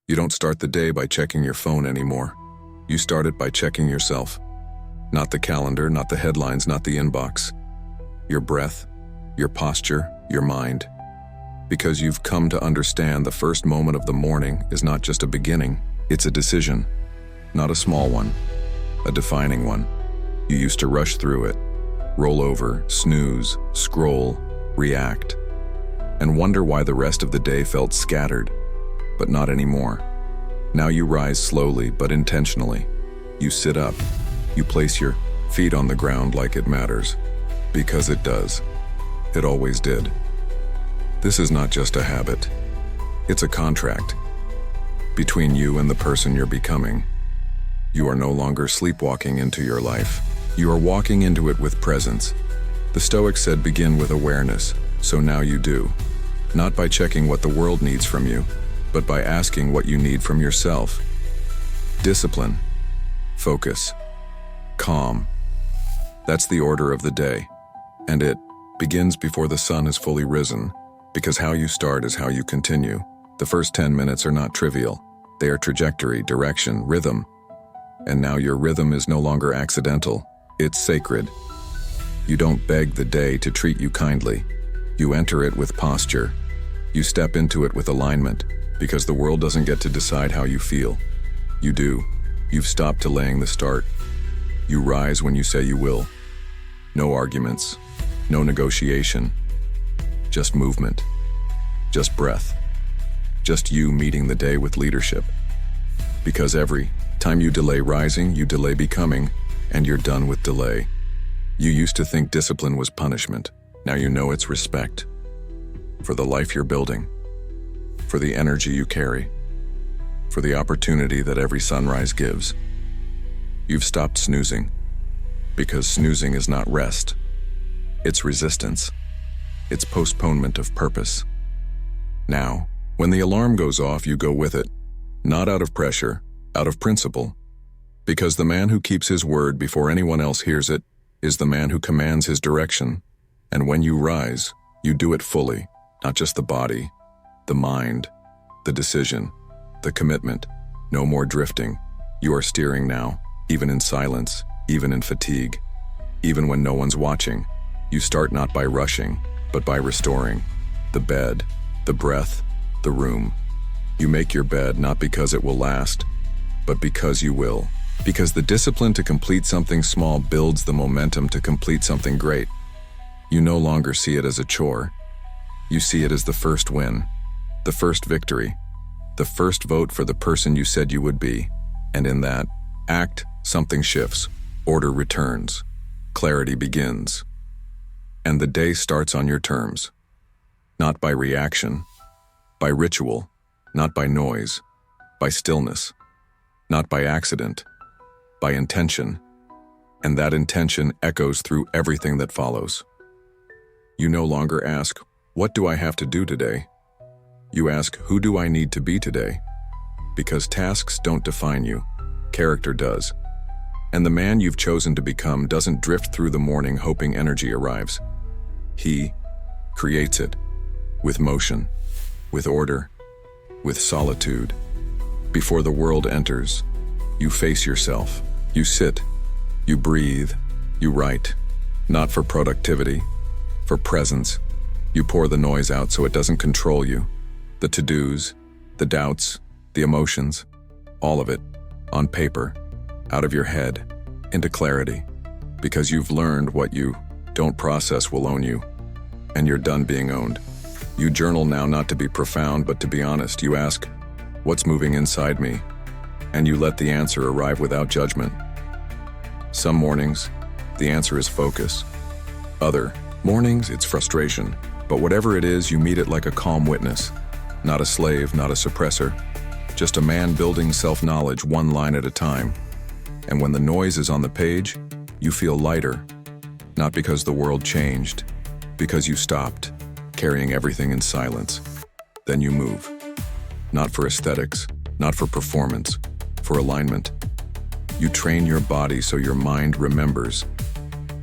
You don't start the day by checking your phone anymore. You start it by checking yourself. Not the calendar, not the headlines, not the inbox. Your breath, your posture, your mind. Because you've come to understand the first moment of the morning is not just a beginning, it's a decision. Not a small one, a defining one. You used to rush through it, roll over, snooze, scroll, react, and wonder why the rest of the day felt scattered, but not anymore. Now you rise slowly but intentionally. You sit up. You place your feet on the ground like it matters, because it does. It always did. This is not just a habit. It's a contract between you and the person you're becoming. You are no longer sleepwalking into your life. You are walking into it with presence. The Stoics said begin with awareness, so now you do. Not by checking what the world needs from you, but by asking what you need from yourself. Discipline, focus, calm. That's the order of the day, and it begins before the sun is fully risen, because how you start is how you continue. The first 10 minutes are not trivial. They are trajectory, direction, rhythm. And now your rhythm is no longer accidental. It's sacred. You don't beg the day to treat you kindly. You enter it with posture. You step into it with alignment, because the world doesn't get to decide how you feel. You do. You've stopped delaying the start. You rise when you say you will. No arguments, no negotiation, just movement, just breath, just you meeting the day with leadership. Because every time you delay rising, you delay becoming, and you're done with delay. You used to think discipline was punishment. Now you know it's respect. For the life you're building, for the energy you carry, for the opportunity that every sunrise gives. You've stopped snoozing, because snoozing is not rest. It's resistance. It's postponement of purpose. Now, when the alarm goes off, you go with it, not out of pressure, out of principle. Because the man who keeps his word before anyone else hears it is the man who commands his direction. And when you rise, you do it fully, not just the body, the mind, the decision, the commitment. No more drifting. You are steering now, even in silence, even in fatigue, even when no one's watching. You start not by rushing, but by restoring. The bed, the breath, the room. You make your bed not because it will last, but because you will. Because the discipline to complete something small builds the momentum to complete something great. You no longer see it as a chore. You see it as the first win, the first victory, the first vote for the person you said you would be. And in that act, something shifts, order returns, clarity begins. And the day starts on your terms. Not by reaction, by ritual, not by noise, by stillness, not by accident, by intention. And that intention echoes through everything that follows. You no longer ask, what do I have to do today? You ask, who do I need to be today? Because tasks don't define you, character does. And the man you've chosen to become doesn't drift through the morning hoping energy arrives. He creates it, with motion, with order, with solitude. Before the world enters, you face yourself, you sit, you breathe, you write, not for productivity, for presence. You pour the noise out so it doesn't control you. The to-dos, the doubts, the emotions, all of it, on paper, out of your head, into clarity. Because you've learned what you don't process will own you, and you're done being owned. You journal now not to be profound, but to be honest. You ask, what's moving inside me? And you let the answer arrive without judgment. Some mornings, the answer is focus. Other mornings, it's frustration. But whatever it is, you meet it like a calm witness. Not a slave, not a suppressor. Just a man building self-knowledge one line at a time. And when the noise is on the page, you feel lighter. Not because the world changed, because you stopped, carrying everything in silence. Then you move. Not for aesthetics, not for performance, for alignment. You train your body so your mind remembers.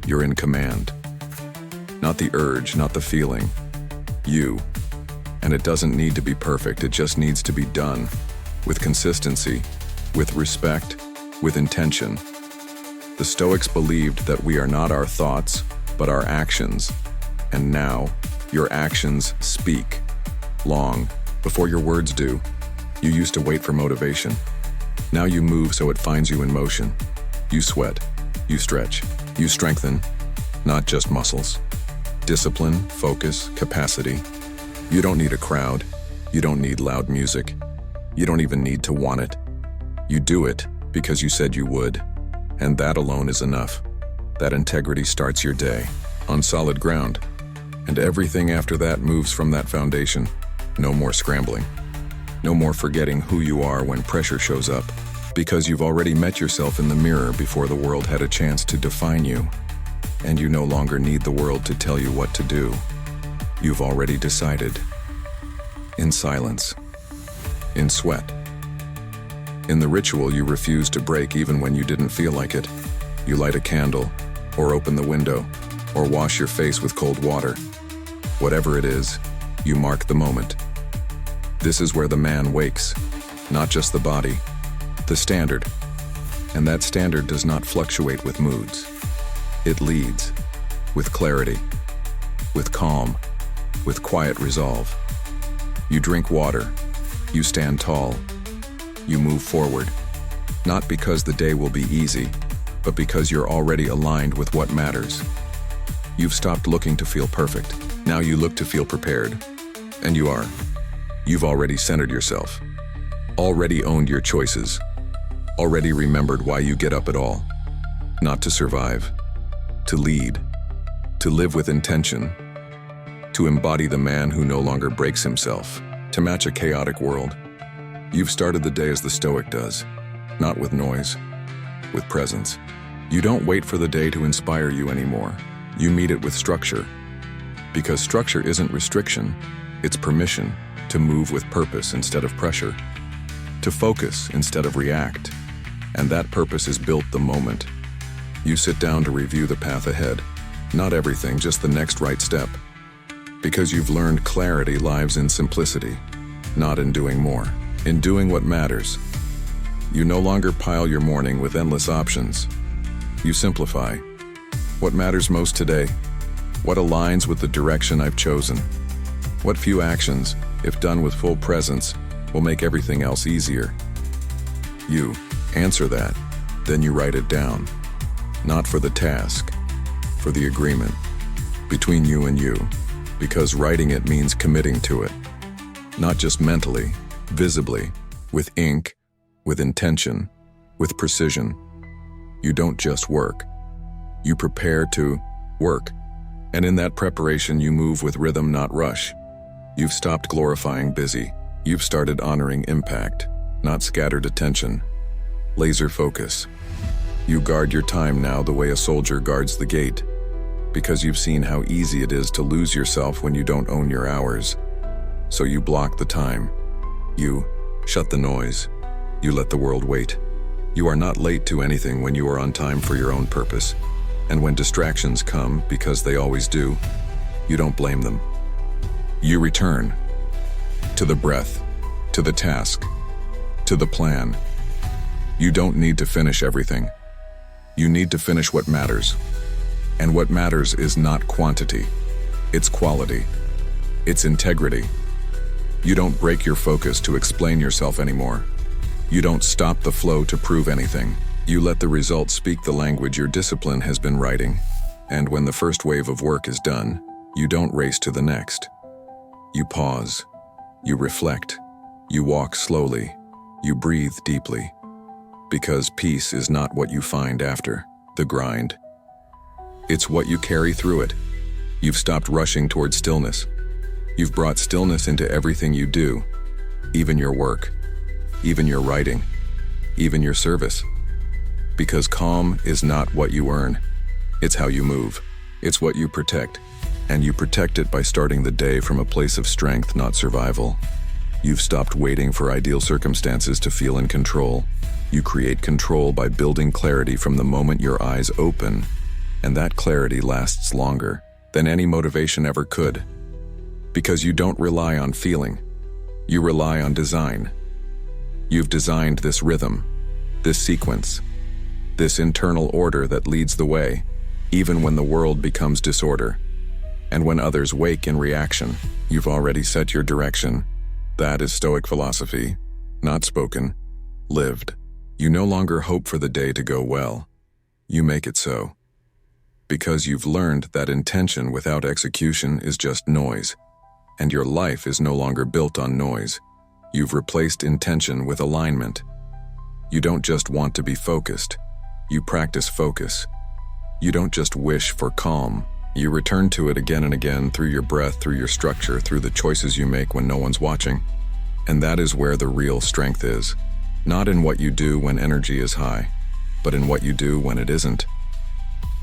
You're in command. Not the urge, not the feeling. You. And it doesn't need to be perfect, it just needs to be done. with consistency, with respect, with intention. The Stoics believed that we are not our thoughts, but our actions. And now, your actions speak. Long before your words do. You used to wait for motivation. Now you move so it finds you in motion. You sweat, you stretch, you strengthen, not just muscles. Discipline, focus, capacity. You don't need a crowd. You don't need loud music. You don't even need to want it. You do it because you said you would. And that alone is enough. That integrity starts your day on solid ground. And everything after that moves from that foundation. No more scrambling. No more forgetting who you are when pressure shows up. Because you've already met yourself in the mirror before the world had a chance to define you. And you no longer need the world to tell you what to do. You've already decided. In silence. In sweat. In the ritual you refuse to break even when you didn't feel like it. You light a candle, or open the window, or wash your face with cold water. Whatever it is, you mark the moment. This is where the man wakes, not just the body, the standard. And that standard does not fluctuate with moods. It leads, with clarity, with calm, with quiet resolve. You drink water, you stand tall, you move forward, not because the day will be easy, but because you're already aligned with what matters. You've stopped looking to feel perfect. Now you look to feel prepared. And you are. You've already centered yourself, already owned your choices, already remembered why you get up at all. Not to survive, to lead, to live with intention, to embody the man who no longer breaks himself, to match a chaotic world. You've started the day as the Stoic does, not with noise, with presence. You don't wait for the day to inspire you anymore. You meet it with structure. Because structure isn't restriction, it's permission to move with purpose instead of pressure, to focus instead of react. And that purpose is built the moment. You sit down to review the path ahead. Not everything, just the next right step. Because you've learned clarity lives in simplicity, not in doing more, in doing what matters. You no longer pile your morning with endless options. You simplify. What matters most today? What aligns with the direction I've chosen? What few actions, if done with full presence, will make everything else easier? You answer that, then you write it down. Not for the task, for the agreement, between you and you, because writing it means committing to it. Not just mentally, visibly, with ink, with intention, with precision. You don't just work. You prepare to work. And in that preparation you move with rhythm, not rush. You've stopped glorifying busy. You've started honoring impact, not scattered attention. Laser focus. You guard your time now the way a soldier guards the gate, because you've seen how easy it is to lose yourself when you don't own your hours. So you block the time. You shut the noise. You let the world wait. You are not late to anything when you are on time for your own purpose. And when distractions come, because they always do, you don't blame them. You return to the breath, to the task, to the plan. You don't need to finish everything. You need to finish what matters. And what matters is not quantity, it's quality, it's integrity. You don't break your focus to explain yourself anymore. You don't stop the flow to prove anything. You let the results speak the language your discipline has been writing. And when the first wave of work is done, you don't race to the next. You pause, you reflect, you walk slowly, you breathe deeply. Because peace is not what you find after the grind. It's what you carry through it. You've stopped rushing toward stillness. You've brought stillness into everything you do, even your work, even your writing, even your service. Because calm is not what you earn, it's how you move. It's what you protect, and you protect it by starting the day from a place of strength, not survival. You've stopped waiting for ideal circumstances to feel in control. You create control by building clarity from the moment your eyes open, and that clarity lasts longer than any motivation ever could. Because you don't rely on feeling, you rely on design. You've designed this rhythm, this sequence, this internal order that leads the way, even when the world becomes disorder. And when others wake in reaction, you've already set your direction. That is Stoic philosophy, not spoken, lived. You no longer hope for the day to go well. You make it so. Because you've learned that intention without execution is just noise, and your life is no longer built on noise. You've replaced intention with alignment. You don't just want to be focused, you practice focus. You don't just wish for calm, you return to it again and again through your breath, through your structure, through the choices you make when no one's watching. And that is where the real strength is. Not in what you do when energy is high, but in what you do when it isn't.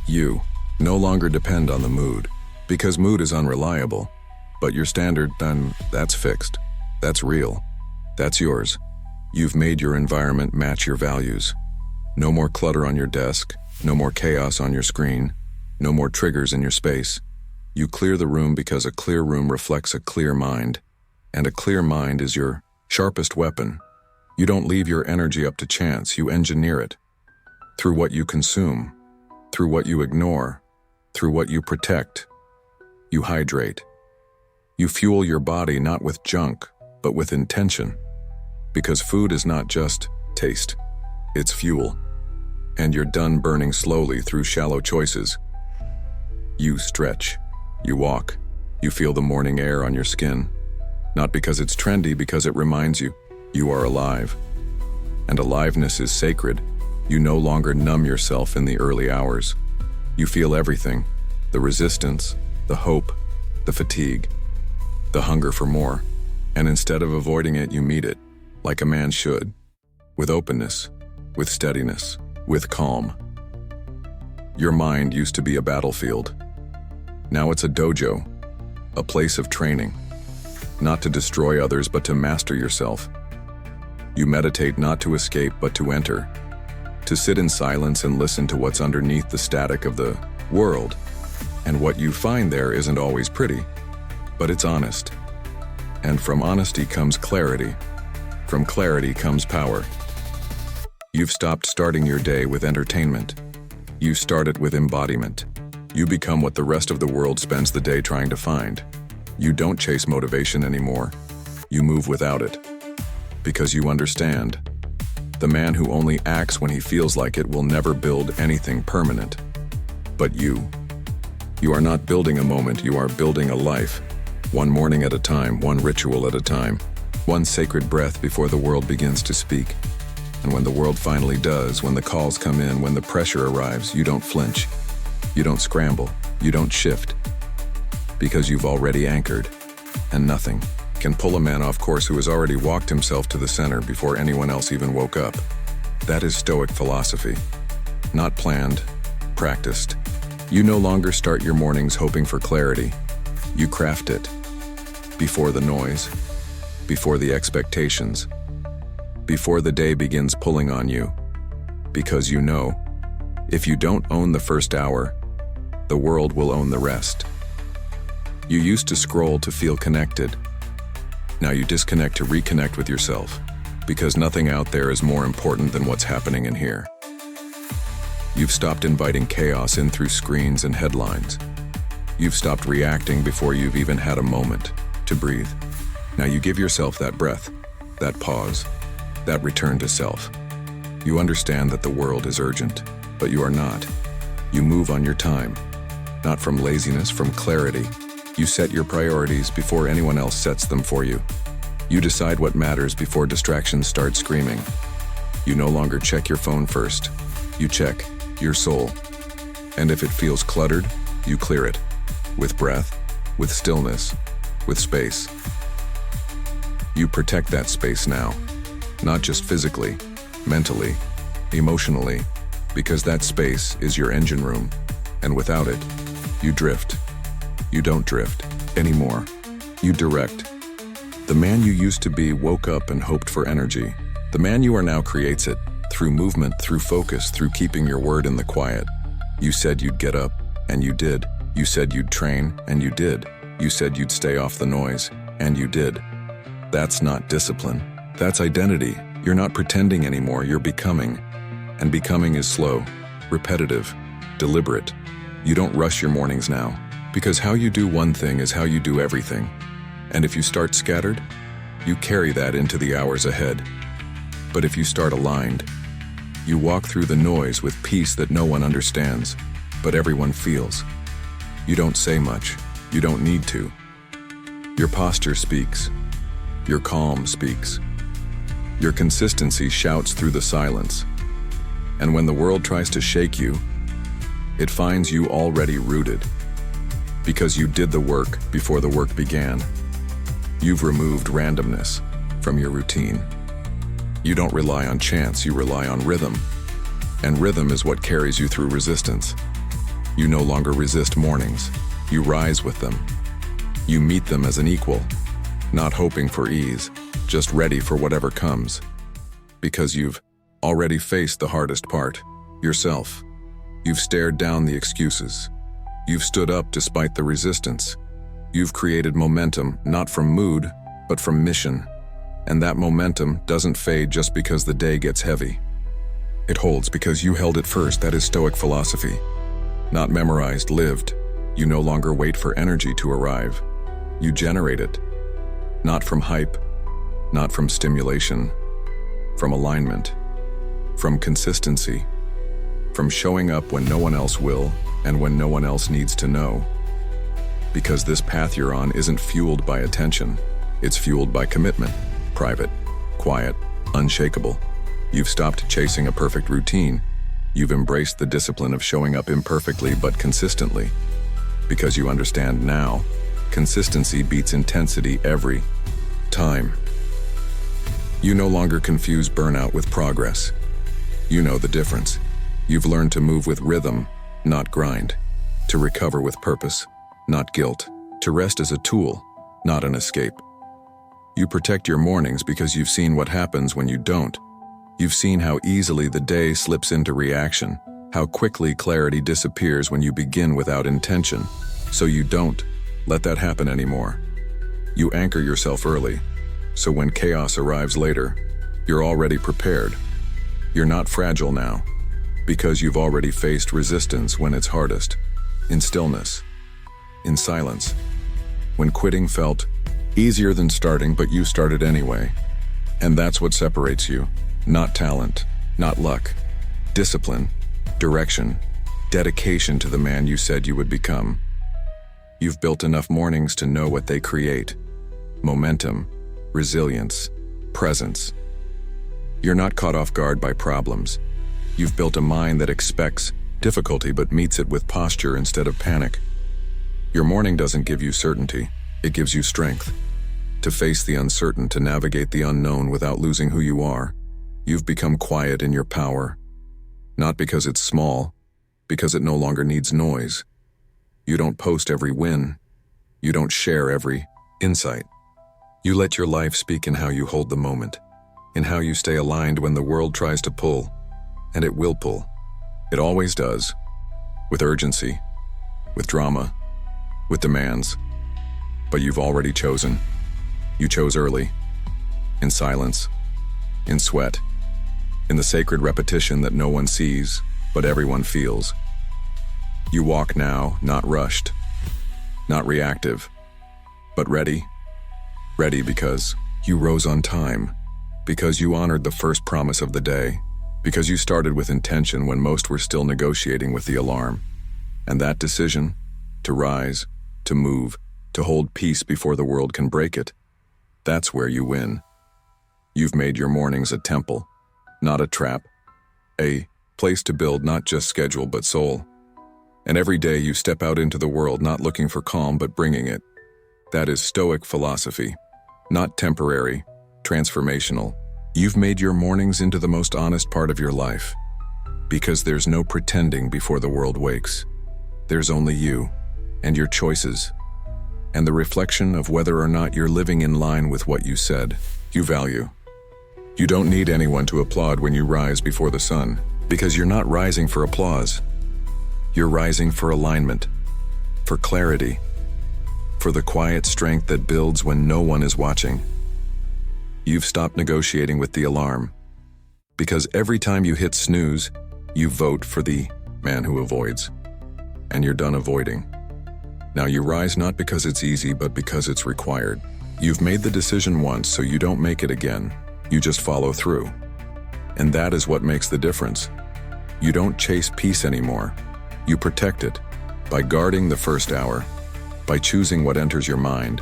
You no longer depend on the mood, because mood is unreliable. But your standard, then, that's fixed. That's real. That's yours. You've made your environment match your values. No more clutter on your desk, no more chaos on your screen, no more triggers in your space. You clear the room because a clear room reflects a clear mind, and a clear mind is your sharpest weapon. You don't leave your energy up to chance, you engineer it. Through what you consume, through what you ignore, through what you protect. You hydrate. You fuel your body not with junk, but with intention. Because food is not just taste, it's fuel. And you're done burning slowly through shallow choices. You stretch, you walk, you feel the morning air on your skin. Not because it's trendy, because it reminds you, you are alive. And aliveness is sacred. You no longer numb yourself in the early hours. You feel everything, the resistance, the hope, the fatigue, the hunger for more. And instead of avoiding it, you meet it, like a man should, with openness, with steadiness, with calm. Your mind used to be a battlefield. Now it's a dojo, a place of training, not to destroy others, but to master yourself. You meditate not to escape, but to enter, to sit in silence and listen to what's underneath the static of the world. And what you find there isn't always pretty, but it's honest. And from honesty comes clarity. From clarity comes power. You've stopped starting your day with entertainment. You start it with embodiment. You become what the rest of the world spends the day trying to find. You don't chase motivation anymore. You move without it. Because you understand. The man who only acts when he feels like it will never build anything permanent. But you are not building a moment, you are building a life. One morning at a time, one ritual at a time. One sacred breath before the world begins to speak. And when the world finally does, when the calls come in, when the pressure arrives, you don't flinch. You don't scramble. You don't shift. Because you've already anchored. And nothing can pull a man off course who has already walked himself to the center before anyone else even woke up. That is Stoic philosophy. Not planned, practiced. You no longer start your mornings hoping for clarity. You craft it. Before the noise. Before the expectations. Before the day begins pulling on you. Because you know, if you don't own the first hour, the world will own the rest. You used to scroll to feel connected. Now you disconnect to reconnect with yourself, because nothing out there is more important than what's happening in here. You've stopped inviting chaos in through screens and headlines. You've stopped reacting before you've even had a moment to breathe. Now you give yourself that breath, that pause, that return to self. You understand that the world is urgent, but you are not. You move on your time, not from laziness, from clarity. You set your priorities before anyone else sets them for you. You decide what matters before distractions start screaming. You no longer check your phone first. You check your soul. And if it feels cluttered, you clear it. With breath, with stillness, with space. You protect that space now. Not just physically, mentally, emotionally, because that space is your engine room. And without it, you drift. You don't drift anymore. You direct. The man you used to be woke up and hoped for energy. The man you are now creates it, through movement, through focus, through keeping your word in the quiet. You said you'd get up, and you did. You said you'd train, and you did. You said you'd stay off the noise, and you did. That's not discipline. That's identity. You're not pretending anymore, you're becoming. And becoming is slow, repetitive, deliberate. You don't rush your mornings now, because how you do one thing is how you do everything. And if you start scattered, you carry that into the hours ahead. But if you start aligned, you walk through the noise with peace that no one understands, but everyone feels. You don't say much, you don't need to. Your posture speaks. Your calm speaks. Your consistency shouts through the silence. And when the world tries to shake you, it finds you already rooted. Because you did the work before the work began. You've removed randomness from your routine. You don't rely on chance, you rely on rhythm. And rhythm is what carries you through resistance. You no longer resist mornings, you rise with them. You meet them as an equal, not hoping for ease, just ready for whatever comes. Because you've already faced the hardest part, yourself. You've stared down the excuses. You've stood up despite the resistance. You've created momentum, not from mood, but from mission. And that momentum doesn't fade just because the day gets heavy. It holds because you held it first. That is Stoic philosophy. Not memorized, lived. You no longer wait for energy to arrive. You generate it. Not from hype, not from stimulation, from alignment, from consistency, from showing up when no one else will and when no one else needs to know. Because this path you're on isn't fueled by attention, it's fueled by commitment, private, quiet, unshakable. You've stopped chasing a perfect routine. You've embraced the discipline of showing up imperfectly but consistently. Because you understand now, consistency beats intensity every time. You no longer confuse burnout with progress. You know the difference. You've learned to move with rhythm, not grind. To recover with purpose, not guilt. To rest as a tool, not an escape. You protect your mornings because you've seen what happens when you don't. You've seen how easily the day slips into reaction, how quickly clarity disappears when you begin without intention. So you don't let that happen anymore. You anchor yourself early, so when chaos arrives later, you're already prepared. You're not fragile now, because you've already faced resistance when it's hardest, in stillness, in silence, when quitting felt easier than starting, but you started anyway. And that's what separates you, not talent, not luck, discipline, direction, dedication to the man you said you would become. You've built enough mornings to know what they create: momentum, resilience, presence. You're not caught off guard by problems. You've built a mind that expects difficulty but meets it with posture instead of panic. Your morning doesn't give you certainty, it gives you strength. To face the uncertain, to navigate the unknown without losing who you are. You've become quiet in your power. Not because it's small, because it no longer needs noise. You don't post every win. You don't share every insight. You let your life speak in how you hold the moment, in how you stay aligned when the world tries to pull, and it will pull. It always does, with urgency, with drama, with demands. But you've already chosen. You chose early, in silence, in sweat, in the sacred repetition that no one sees, but everyone feels. You walk now, not rushed, not reactive, but ready. Ready because you rose on time, because you honored the first promise of the day, because you started with intention when most were still negotiating with the alarm. And that decision, to rise, to move, to hold peace before the world can break it, that's where you win. You've made your mornings a temple, not a trap, a place to build not just schedule but soul. And every day you step out into the world not looking for calm but bringing it. That is Stoic philosophy, not temporary, transformational. You've made your mornings into the most honest part of your life, because there's no pretending before the world wakes. There's only you, and your choices, and the reflection of whether or not you're living in line with what you said you value. You don't need anyone to applaud when you rise before the sun, because you're not rising for applause. You're rising for alignment, for clarity, for the quiet strength that builds when no one is watching. You've stopped negotiating with the alarm, Because every time you hit snooze, you vote for the man who avoids. And you're done avoiding. Now you rise not because it's easy, but because it's required. You've made the decision once, so you don't make it again. You just follow through. And that is what makes the difference. You don't chase peace anymore. You protect it by guarding the first hour, by choosing what enters your mind,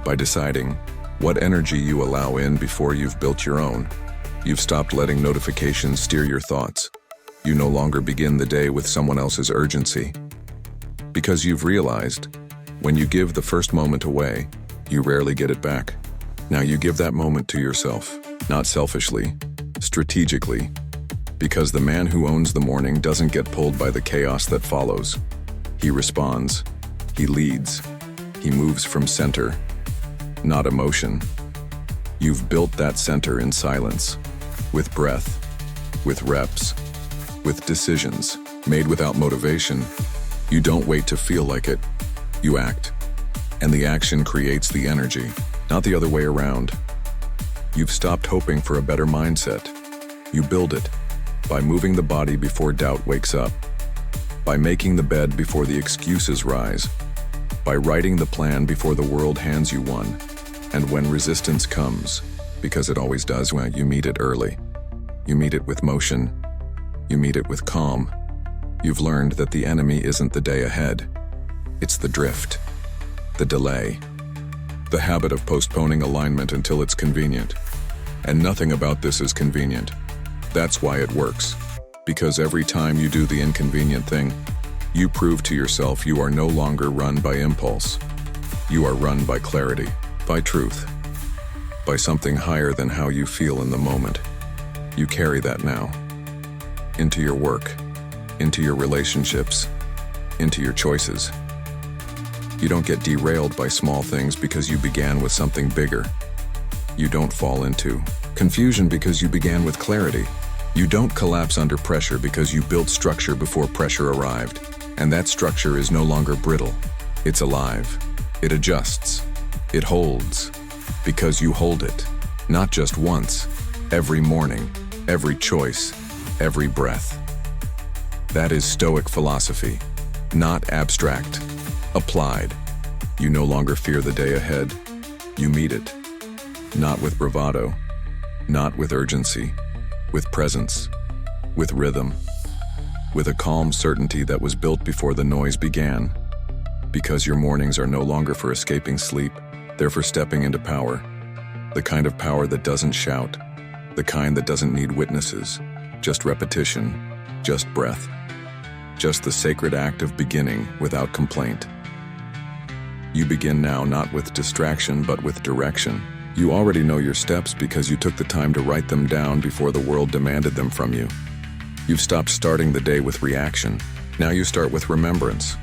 by deciding what energy you allow in before you've built your own. You've stopped letting notifications steer your thoughts. You no longer begin the day with someone else's urgency. Because you've realized, when you give the first moment away, you rarely get it back. Now you give that moment to yourself, not selfishly, strategically, because the man who owns the morning doesn't get pulled by the chaos that follows. He responds, he leads, he moves from center, not emotion. You've built that center in silence, with breath, with reps, with decisions made without motivation. You don't wait to feel like it, you act. And the action creates the energy, not the other way around. You've stopped hoping for a better mindset. You build it by moving the body before doubt wakes up, by making the bed before the excuses rise, by writing the plan before the world hands you one. And when resistance comes, because it always does, when you meet it early. You meet it with motion. You meet it with calm. You've learned that the enemy isn't the day ahead. It's the drift, the delay, the habit of postponing alignment until it's convenient. And nothing about this is convenient. That's why it works. Because every time you do the inconvenient thing, you prove to yourself you are no longer run by impulse. You are run by clarity, by truth, by something higher than how you feel in the moment. You carry that now into your work, into your relationships, into your choices. You don't get derailed by small things because you began with something bigger. You don't fall into confusion because you began with clarity. You don't collapse under pressure because you built structure before pressure arrived. And that structure is no longer brittle. It's alive. It adjusts. It holds. Because you hold it. Not just once. Every morning. Every choice. Every breath. That is Stoic philosophy. Not abstract. Applied. You no longer fear the day ahead. You meet it. Not with bravado. Not with urgency. With presence. With rhythm. With a calm certainty that was built before the noise began. Because your mornings are no longer for escaping sleep, they're for stepping into power. The kind of power that doesn't shout. The kind that doesn't need witnesses. Just repetition. Just breath. Just the sacred act of beginning without complaint. You begin now not with distraction but with direction. You already know your steps because you took the time to write them down before the world demanded them from you. You've stopped starting the day with reaction. Now you start with remembrance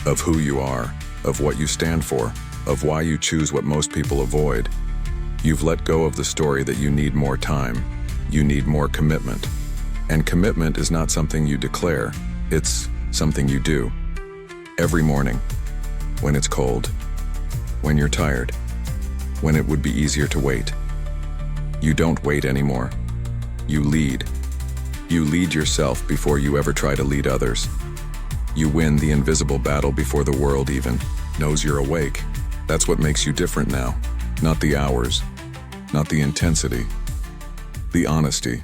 of who you are, of what you stand for, of why you choose what most people avoid. You've let go of the story that you need more time. You need more commitment. And commitment is not something you declare. It's something you do. Every morning, when it's cold, when you're tired, when it would be easier to wait. You don't wait anymore. You lead. You lead yourself before you ever try to lead others. You win the invisible battle before the world even knows you're awake. That's what makes you different now. Not the hours, not the intensity, the honesty.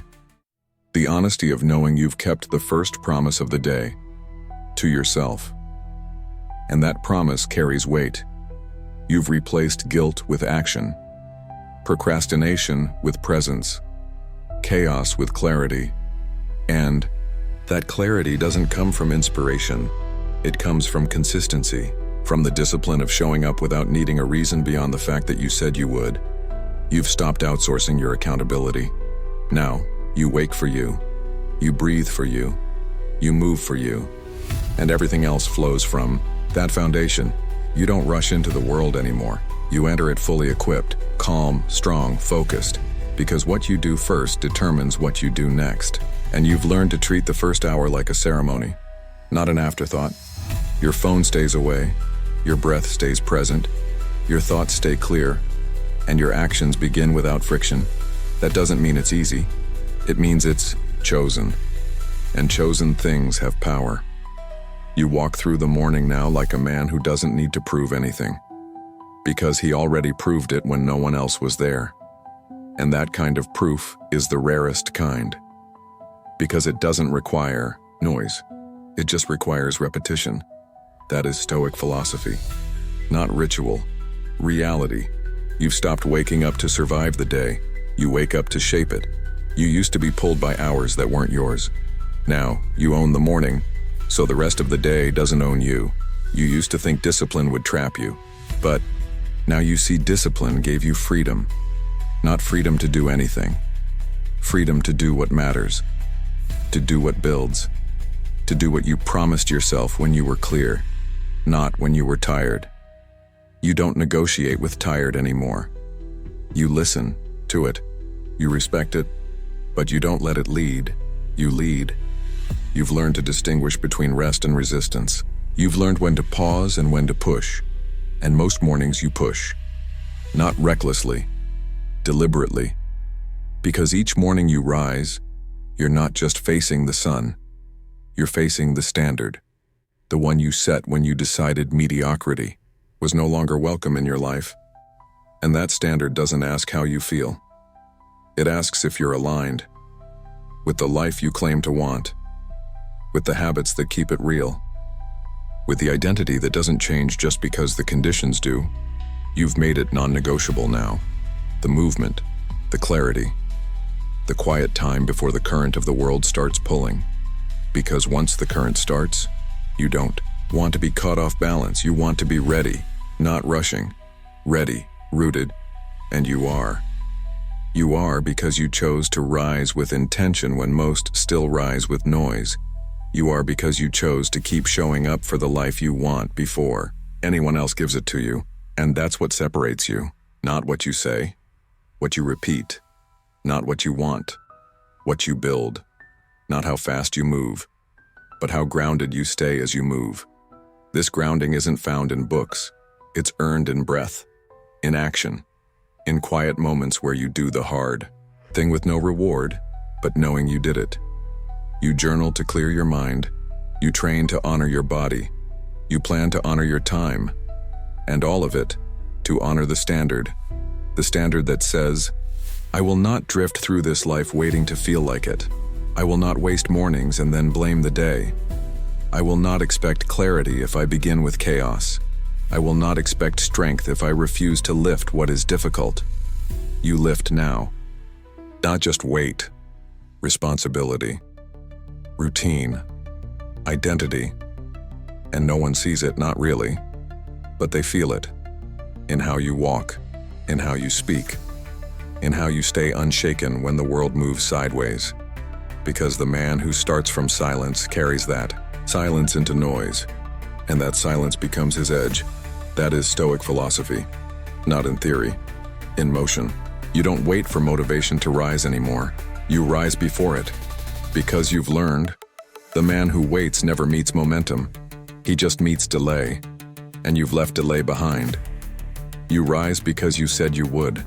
The honesty of knowing you've kept the first promise of the day to yourself. And that promise carries weight. You've replaced guilt with action, procrastination with presence, chaos with clarity. And that clarity doesn't come from inspiration. It comes from consistency, from the discipline of showing up without needing a reason beyond the fact that you said you would. You've stopped outsourcing your accountability. Now, you wake for you. You breathe for you. You move for you. And everything else flows from that foundation. You don't rush into the world anymore. You enter it fully equipped, calm, strong, focused. Because what you do first determines what you do next. And you've learned to treat the first hour like a ceremony, not an afterthought. Your phone stays away, your breath stays present, your thoughts stay clear, and your actions begin without friction. That doesn't mean it's easy. It means it's chosen, and chosen things have power. You walk through the morning now like a man who doesn't need to prove anything, because he already proved it when no one else was there. And that kind of proof is the rarest kind, because it doesn't require noise. It just requires repetition. That is Stoic philosophy. Not ritual, reality. You've stopped waking up to survive the day. You wake up to shape it. You used to be pulled by hours that weren't yours. Now, you own the morning, so the rest of the day doesn't own you. You used to think discipline would trap you, but now you see discipline gave you freedom. Not freedom to do anything. Freedom to do what matters. To do what builds. To do what you promised yourself when you were clear, not when you were tired. You don't negotiate with tired anymore. You listen to it. You respect it, but you don't let it lead. You lead. You've learned to distinguish between rest and resistance. You've learned when to pause and when to push. And most mornings you push. Not recklessly, deliberately. Because each morning you rise, you're not just facing the sun. You're facing the standard. The one you set when you decided mediocrity was no longer welcome in your life. And that standard doesn't ask how you feel. It asks if you're aligned with the life you claim to want, with the habits that keep it real, with the identity that doesn't change just because the conditions do. You've made it non-negotiable now. The movement, the clarity, the quiet time before the current of the world starts pulling. Because once the current starts, you don't want to be caught off balance. You want to be ready, not rushing. Ready, rooted, and you are. You are because you chose to rise with intention when most still rise with noise. You are because you chose to keep showing up for the life you want before anyone else gives it to you. And that's what separates you. Not what you say, what you repeat, not what you want, what you build, not how fast you move, but how grounded you stay as you move. This grounding isn't found in books. It's earned in breath, in action, in quiet moments where you do the hard thing with no reward, but knowing you did it. You journal to clear your mind. You train to honor your body. You plan to honor your time. And all of it to honor the standard that says, I will not drift through this life waiting to feel like it. I will not waste mornings and then blame the day. I will not expect clarity if I begin with chaos. I will not expect strength if I refuse to lift what is difficult. You lift now. Not just weight, responsibility, routine, identity. And no one sees it, not really, but they feel it. In how you walk, in how you speak, in how you stay unshaken when the world moves sideways. Because the man who starts from silence carries that silence into noise, and that silence becomes his edge. That is Stoic philosophy, not in theory, in motion. You don't wait for motivation to rise anymore. You rise before it, because you've learned the man who waits never meets momentum. He just meets delay, and you've left delay behind. You rise because you said you would,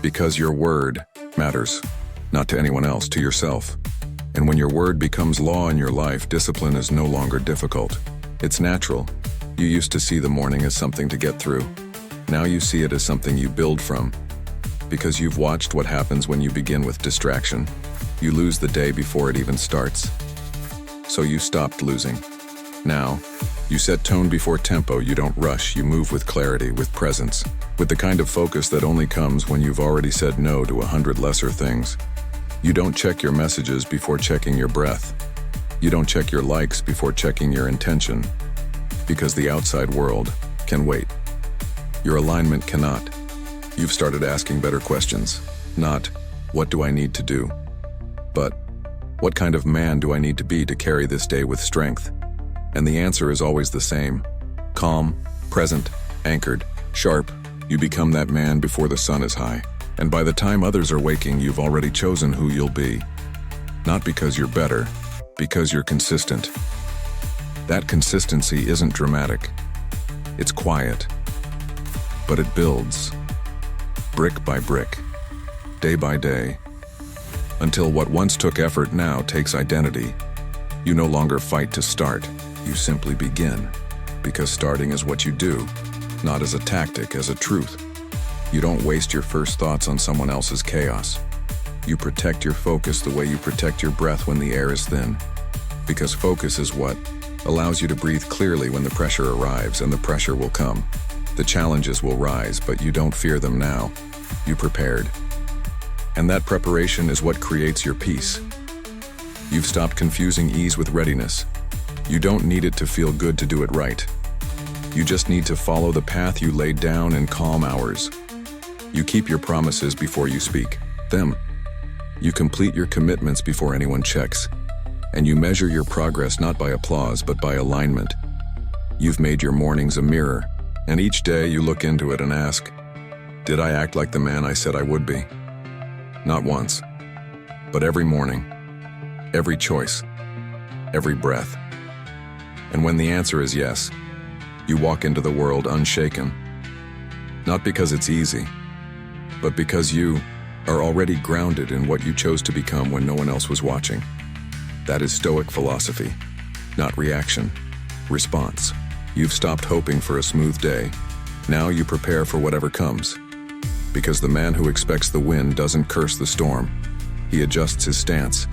because your word matters, not to anyone else, to yourself. And when your word becomes law in your life, discipline is no longer difficult. It's natural. You used to see the morning as something to get through. Now you see it as something you build from, because you've watched what happens when you begin with distraction. You lose the day before it even starts. So you stopped losing. Now, you set tone before tempo. You don't rush. You move with clarity, with presence, with the kind of focus that only comes when you've already said no to 100 lesser things. You don't check your messages before checking your breath. You don't check your likes before checking your intention, because the outside world can wait. Your alignment cannot. You've started asking better questions. Not, what do I need to do? But, what kind of man do I need to be to carry this day with strength? And the answer is always the same. Calm, present, anchored, sharp. You become that man before the sun is high. And by the time others are waking, you've already chosen who you'll be. Not because you're better, because you're consistent. That consistency isn't dramatic. It's quiet. But it builds. Brick by brick. Day by day. until what once took effort now takes identity. You no longer fight to start, you simply begin. Because starting is what you do, not as a tactic, as a truth. You don't waste your first thoughts on someone else's chaos. You protect your focus the way you protect your breath when the air is thin. Because focus is what allows you to breathe clearly when the pressure arrives, and the pressure will come. The challenges will rise, but you don't fear them now. You prepared. And that preparation is what creates your peace. You've stopped confusing ease with readiness. You don't need it to feel good to do it right. You just need to follow the path you laid down in calm hours. You keep your promises before you speak them. You complete your commitments before anyone checks. And you measure your progress not by applause but by alignment. You've made your mornings a mirror, and each day you look into it and ask, did I act like the man I said I would be? Not once, but every morning, every choice, every breath. And when the answer is yes, you walk into the world unshaken. Not because it's easy, but because you are already grounded in what you chose to become when no one else was watching. That is Stoic philosophy, not reaction, response. You've stopped hoping for a smooth day. Now you prepare for whatever comes. Because the man who expects the wind doesn't curse the storm. He adjusts his stance,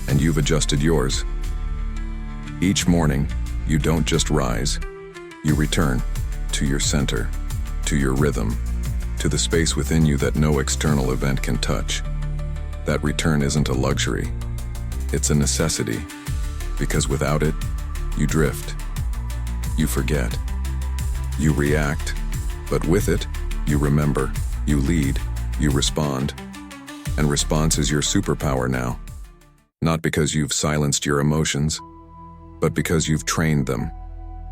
and you've adjusted yours. Each morning, you don't just rise, you return to your center, to your rhythm, to the space within you that no external event can touch. That return isn't a luxury, it's a necessity, because without it, you drift, you forget, you react, but with it, you remember, you lead, you respond, and response is your superpower now. Not because you've silenced your emotions, but because you've trained them.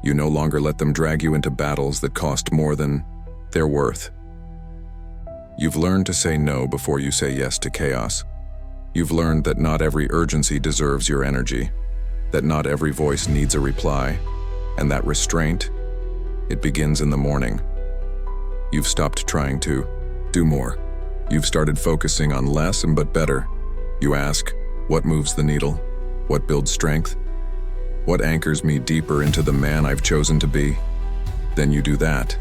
You no longer let them drag you into battles that cost more than they're worth. You've learned to say no before you say yes to chaos. You've learned that not every urgency deserves your energy, that not every voice needs a reply, and that restraint, it begins in the morning. You've stopped trying to do more. You've started focusing on less but better. You ask, what moves the needle? What builds strength? What anchors me deeper into the man I've chosen to be? Then you do that.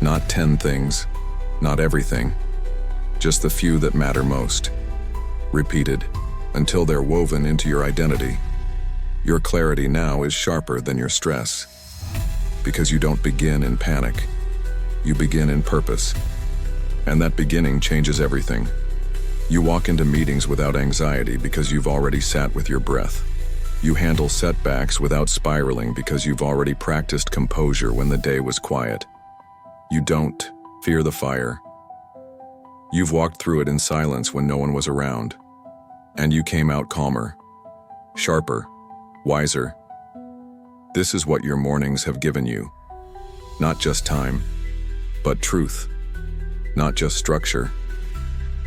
Not 10 things, not everything, just the few that matter most. Repeated, until they're woven into your identity. Your clarity now is sharper than your stress. Because you don't begin in panic. You begin in purpose. And that beginning changes everything. You walk into meetings without anxiety because you've already sat with your breath. You handle setbacks without spiraling because you've already practiced composure when the day was quiet. You don't fear the fire. You've walked through it in silence when no one was around. And you came out calmer, sharper, wiser. This is what your mornings have given you. Not just time, but truth. Not just structure,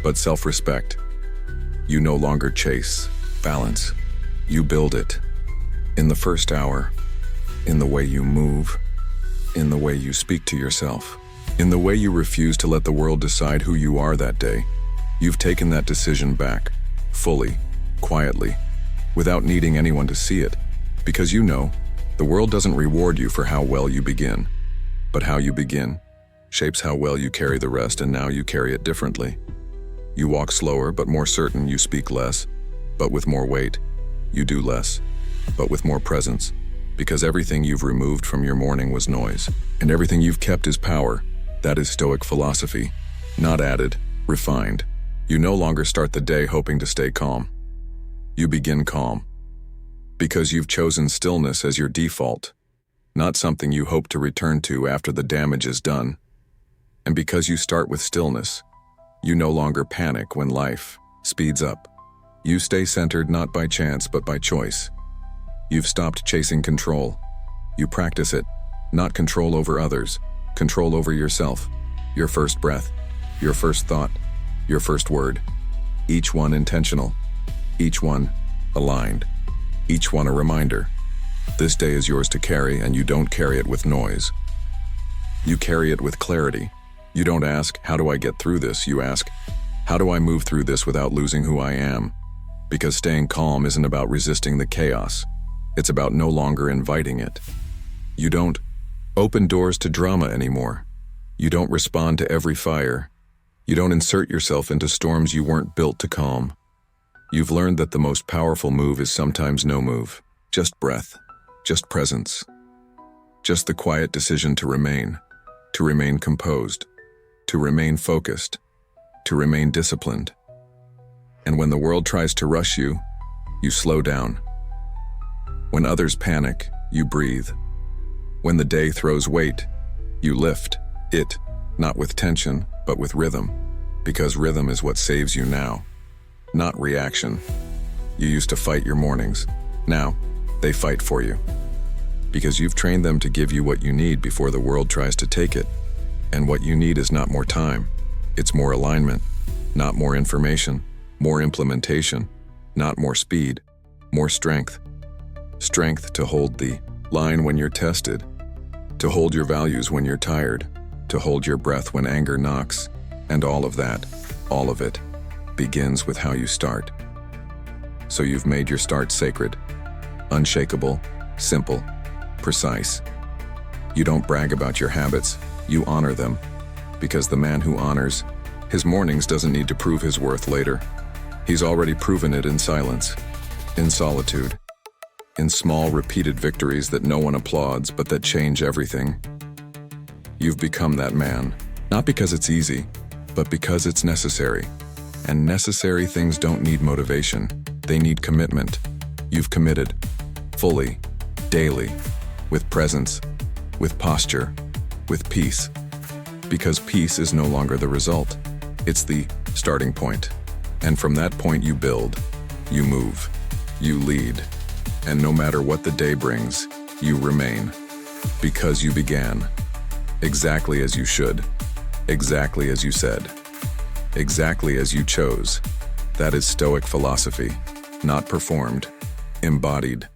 but self-respect. You no longer chase balance. You build it. In the first hour, in the way you move, in the way you speak to yourself, in the way you refuse to let the world decide who you are that day. You've taken that decision back, fully, quietly, without needing anyone to see it, because you know, the world doesn't reward you for how well you begin, but how you begin shapes how well you carry the rest, and now you carry it differently. You walk slower but more certain, you speak less, but with more weight. You do less, but with more presence, because everything you've removed from your morning was noise, and everything you've kept is power. That is Stoic philosophy, not added, refined. You no longer start the day hoping to stay calm. You begin calm, because you've chosen stillness as your default, not something you hope to return to after the damage is done. And because you start with stillness, you no longer panic when life speeds up. You stay centered not by chance but by choice. You've stopped chasing control. You practice it, not control over others, control over yourself, your first breath, your first thought, your first word. Each one intentional, each one aligned, each one a reminder. This day is yours to carry, and you don't carry it with noise. You carry it with clarity. You don't ask, how do I get through this? You ask, how do I move through this without losing who I am? Because staying calm isn't about resisting the chaos. It's about no longer inviting it. You don't open doors to drama anymore. You don't respond to every fire. You don't insert yourself into storms you weren't built to calm. You've learned that the most powerful move is sometimes no move. Just breath. Just presence. Just the quiet decision to remain composed, to remain focused, to remain disciplined. And when the world tries to rush you, you slow down. When others panic, you breathe. When the day throws weight, you lift it, not with tension, but with rhythm, because rhythm is what saves you now, not reaction. You used to fight your mornings. Now, they fight for you. Because you've trained them to give you what you need before the world tries to take it. And what you need is not more time. It's more alignment, not more information, more implementation, not more speed, more strength. Strength to hold the line when you're tested, to hold your values when you're tired, to hold your breath when anger knocks, and all of that, all of it, begins with how you start. So you've made your start sacred, unshakable, simple, precise. You don't brag about your habits, you honor them, because the man who honors his mornings doesn't need to prove his worth later. He's already proven it in silence, in solitude, in small repeated victories that no one applauds but that change everything. You've become that man, not because it's easy, but because it's necessary. And necessary things don't need motivation, they need commitment. You've committed, fully, daily, with presence, with posture, with peace. Because peace is no longer the result, it's the starting point. And from that point you build, you move, you lead. And no matter what the day brings, you remain. Because you began. Exactly as you should. Exactly as you said. Exactly as you chose. That is Stoic philosophy. Not performed. Embodied.